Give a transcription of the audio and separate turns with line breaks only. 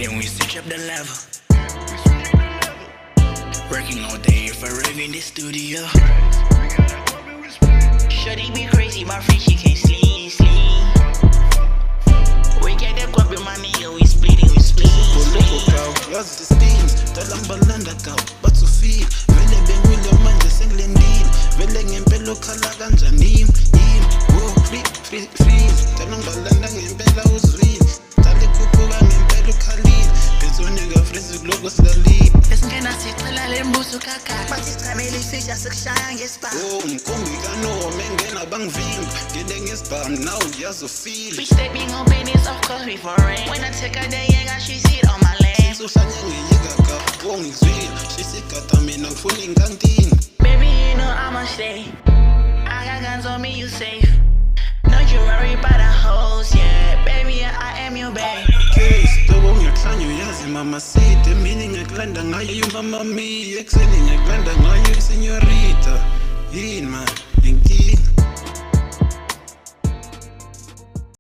then we switch up the level. Working all day for rave in the studio. Shorty be crazy, my friend, she can't sleep. We get the guap in my nigga, we splitting.
Yazi the-steams, talambalanda kaw, bathufile vele bengwile manje sengilendile vele ngempela okhala kanjani freeze talambalanda ngempela uzwile tale khuphuka ngempela ukhalile bezonika freeze kuloko silalile
esingena sicela lembuso kakaka bathi sicamele isisha sikushaya ngesibhamu
umkhumbi kanoma engena bangivimba ngile ngesibhamu now yazofile
bitch stepping on business of course we for rain when I take a day I got she sit on my leg
uhlanye ngiyikaka wongizwile shisigada mina ngifuna ingantini
baby you know I'ma stay I got guns on me you safe don't you worry about the hoes yeah baby I am your babe
case dobo ngiyakuhlanya uyazi mama side emini ngiyakulanda ngayo mama mi ekuseni ngiyakulanda ngayo isenyorita yini man